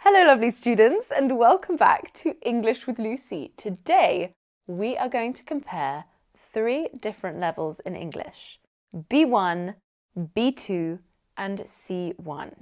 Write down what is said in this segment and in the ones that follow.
Hello lovely students and welcome back to English with Lucy. Today we are going to compare 3 different levels in English: B1, B2 and C1.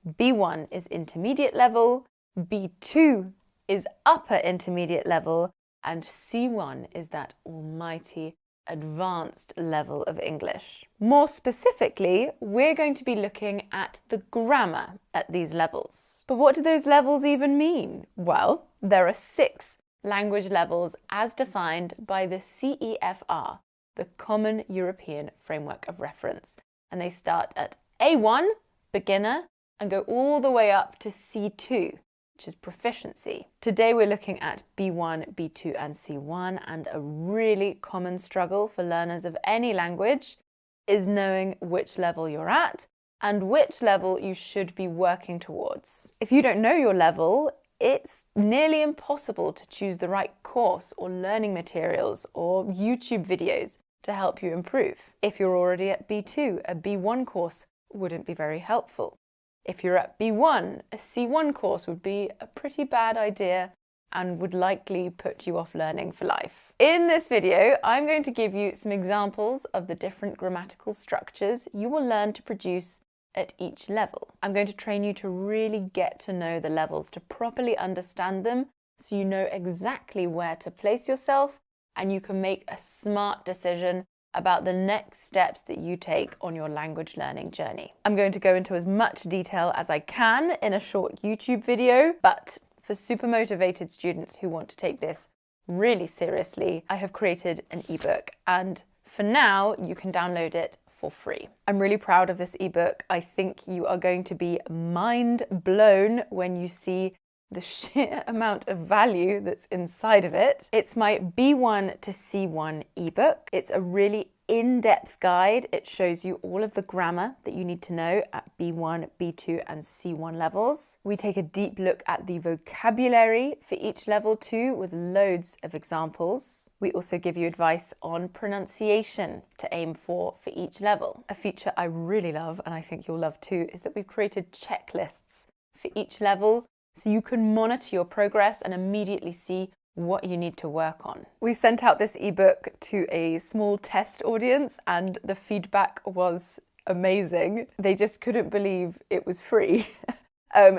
B1 is intermediate level, B2 is upper intermediate level and C1 is that almighty advanced level of English. More specifically, we're going to be looking at the grammar at these levels. But what do those levels even mean? Well, there are 6 language levels as defined by the CEFR, the Common European Framework of Reference. And they start at A1, beginner, and go all the way up to C2, which is proficiency. Today we're looking at B1, B2 and C1, and a really common struggle for learners of any language is knowing which level you're at and which level you should be working towards. If you don't know your level, it's nearly impossible to choose the right course or learning materials or YouTube videos to help you improve. If you're already at B2, a B1 course wouldn't be very helpful. If you're at B1, a C1 course would be a pretty bad idea and would likely put you off learning for life. In this video, I'm going to give you some examples of the different grammatical structures you will learn to produce at each level. I'm going to train you to really get to know the levels, to properly understand them, so you know exactly where to place yourself and you can make a smart decision about the next steps that you take on your language learning journey. I'm going to go into as much detail as I can in a short YouTube video, but for super motivated students who want to take this really seriously, I have created an ebook, and for now you can download it for free. I'm really proud of this ebook. I think you are going to be mind blown when you see the sheer amount of value that's inside of it. It's my B1 to C1 ebook. It's a really in-depth guide. It shows you all of the grammar that you need to know at B1, B2 and C1 levels. We take a deep look at the vocabulary for each level too, with loads of examples. We also give you advice on pronunciation to aim for each level. A feature I really love, and I think you'll love too, is that we've created checklists for each level, so you can monitor your progress and immediately see what you need to work on. We sent out this ebook to a small test audience and the feedback was amazing. They just couldn't believe it was free.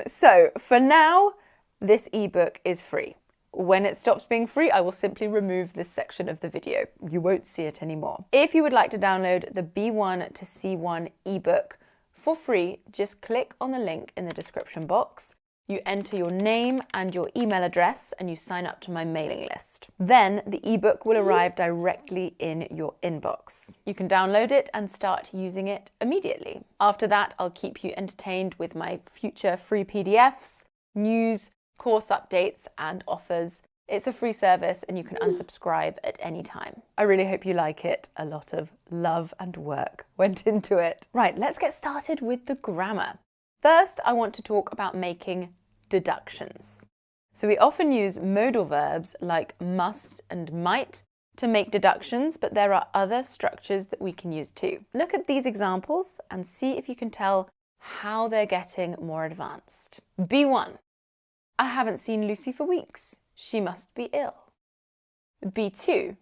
So for now, this ebook is free. When it stops being free, I will simply remove this section of the video. You won't see it anymore. If you would like to download the B1 to C1 ebook for free, just click on the link in the description box. You enter your name and your email address and you sign up to my mailing list. Then the ebook will arrive directly in your inbox. You can download it and start using it immediately. After that, I'll keep you entertained with my future free PDFs, news, course updates and offers. It's a free service and you can unsubscribe at any time. I really hope you like it. A lot of love and work went into it. Right, let's get started with the grammar. First, I want to talk about making deductions. So we often use modal verbs like must and might to make deductions, but there are other structures that we can use too. Look at these examples and see if you can tell how they're getting more advanced. B1, I haven't seen Lucy for weeks. She must be ill. B2,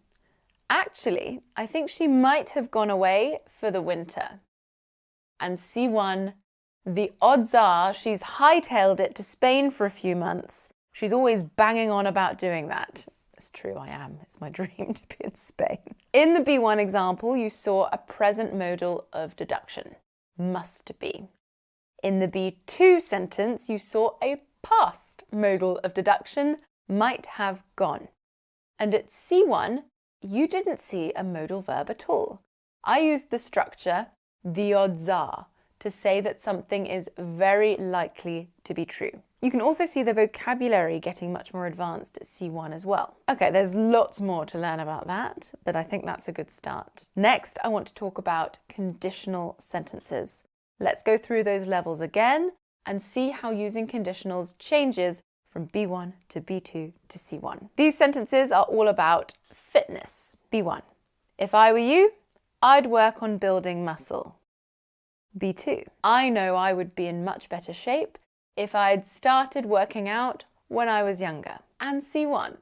actually, I think she might have gone away for the winter. And C1, the odds are she's hightailed it to Spain for a few months. She's always banging on about doing that. It's true, I am. It's my dream to be in Spain. In the B1 example, you saw a present modal of deduction, must be. In the B2 sentence, you saw a past modal of deduction, might have gone. And at C1, you didn't see a modal verb at all. I used the structure, the odds are, to say that something is very likely to be true. You can also see the vocabulary getting much more advanced at C1 as well. Okay, there's lots more to learn about that, but I think that's a good start. Next, I want to talk about conditional sentences. Let's go through those levels again and see how using conditionals changes from B1 to B2 to C1. These sentences are all about fitness. B1, if I were you, I'd work on building muscle. B2, I know I would be in much better shape if I'd started working out when I was younger. And C1,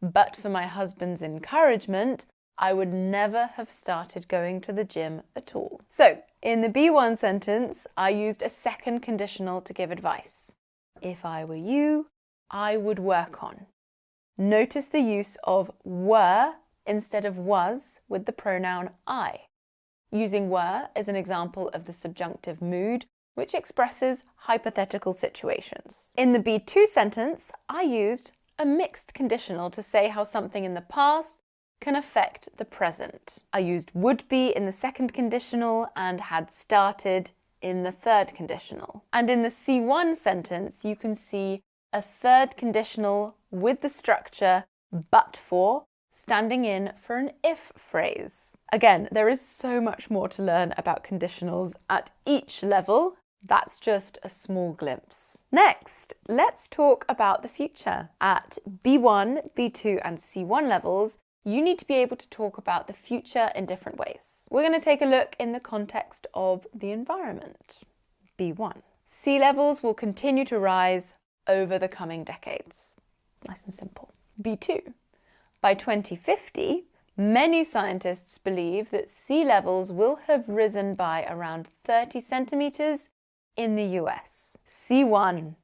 but for my husband's encouragement, I would never have started going to the gym at all. So, in the B1 sentence, I used a second conditional to give advice. If I were you, I would work on. Notice the use of were instead of was with the pronoun I. Using were is an example of the subjunctive mood, which expresses hypothetical situations. In the B2 sentence, I used a mixed conditional to say how something in the past can affect the present. I used would be in the second conditional and had started in the third conditional. And in the C1 sentence, you can see a third conditional with the structure but for standing in for an if phrase. Again, there is so much more to learn about conditionals at each level. That's just a small glimpse. Next, let's talk about the future. At B1, B2 and C1 levels, you need to be able to talk about the future in different ways. We're going to take a look in the context of the environment. B1. Sea levels will continue to rise over the coming decades. Nice and simple. B2. By 2050, many scientists believe that sea levels will have risen by around 30 centimeters in the US. C1.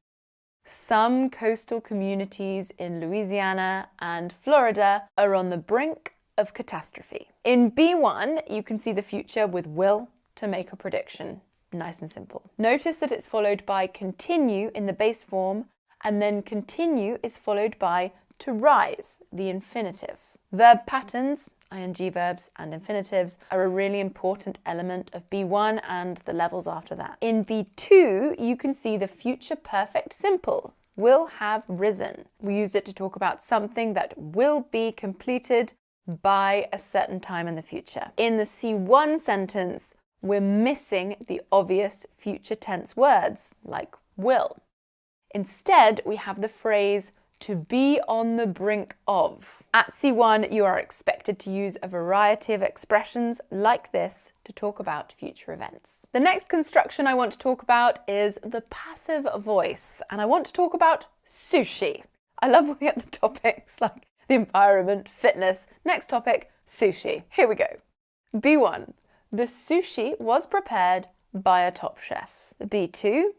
Some coastal communities in Louisiana and Florida are on the brink of catastrophe. In B1, you can see the future with will to make a prediction. Nice and simple. Notice that it's followed by continue in the base form, and then continue is followed by to rise, the infinitive. Verb patterns, ing verbs and infinitives, are a really important element of B1 and the levels after that. In B2, you can see the future perfect simple, will have risen. We use it to talk about something that will be completed by a certain time in the future. In the C1 sentence, we're missing the obvious future tense words, like will. Instead, we have the phrase to be on the brink of. At C1, you are expected to use a variety of expressions like this to talk about future events. The next construction I want to talk about is the passive voice, and I want to talk about sushi. I love looking at the topics like the environment, fitness. Next topic, sushi. Here we go. B1, the sushi was prepared by a top chef. B2,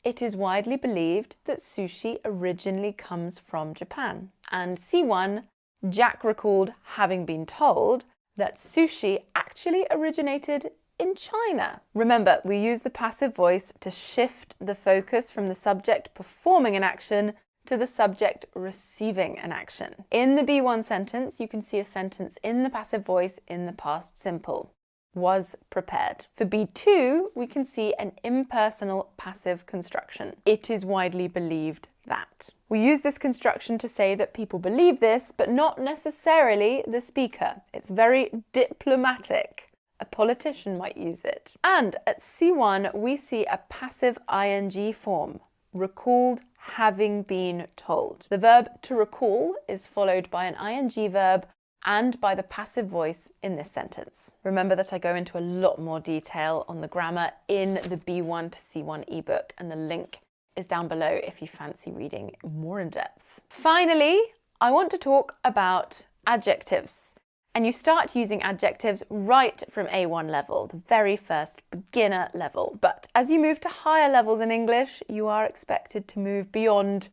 it is widely believed that sushi originally comes from Japan. And C1, Jack recalled having been told that sushi actually originated in China. Remember, we use the passive voice to shift the focus from the subject performing an action to the subject receiving an action. In the B1 sentence, you can see a sentence in the passive voice in the past simple. Was prepared. For B2, we can see an impersonal passive construction. It is widely believed that. We use this construction to say that people believe this, but not necessarily the speaker. It's very diplomatic. A politician might use it. And at C1, we see a passive ing form, recalled having been told. The verb to recall is followed by an ing verb and by the passive voice in this sentence. Remember that I go into a lot more detail on the grammar in the B1 to C1 ebook, and the link is down below if you fancy reading more in depth. Finally, I want to talk about adjectives. And you start using adjectives right from A1 level, the very first beginner level. But as you move to higher levels in English, you are expected to move beyond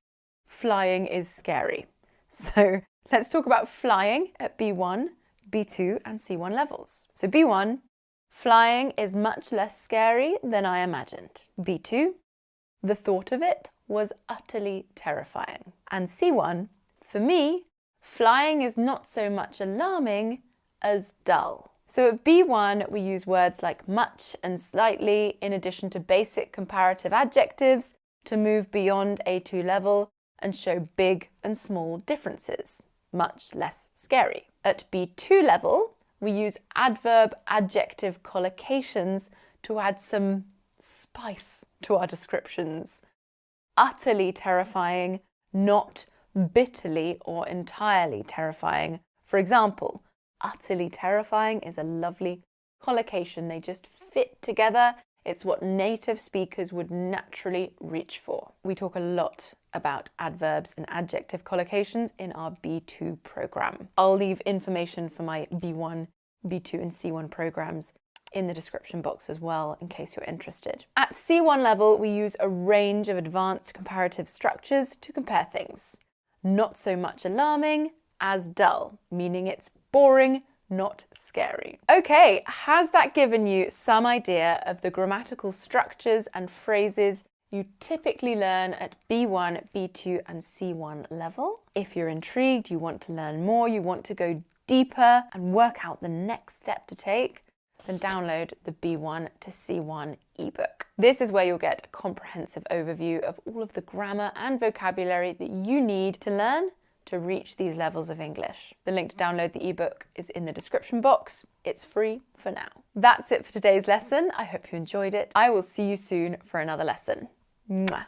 flying is scary. So let's talk about flying at B1, B2 and C1 levels. So B1, flying is much less scary than I imagined. B2, the thought of it was utterly terrifying. And C1, for me, flying is not so much alarming as dull. So at B1, we use words like much and slightly in addition to basic comparative adjectives to move beyond A2 level and show big and small differences. Much less scary. At B2 level, we use adverb-adjective collocations to add some spice to our descriptions. Utterly terrifying, not bitterly or entirely terrifying. For example, utterly terrifying is a lovely collocation. They just fit together It's what native speakers would naturally reach for. We talk a lot about adverbs and adjective collocations in our B2 program. I'll leave information for my B1, B2 and C1 programs in the description box as well, in case you're interested. At C1 level, we use a range of advanced comparative structures to compare things. Not so much alarming as dull, meaning it's boring, not scary. Okay, has that given you some idea of the grammatical structures and phrases you typically learn at B1, B2 and C1 level? If you're intrigued, you want to learn more, you want to go deeper and work out the next step to take, then download the B1 to C1 ebook. This is where you'll get a comprehensive overview of all of the grammar and vocabulary that you need to learn to reach these levels of English. The link to download the ebook is in the description box. It's free for now. That's it for today's lesson. I hope you enjoyed it. I will see you soon for another lesson. Mwah.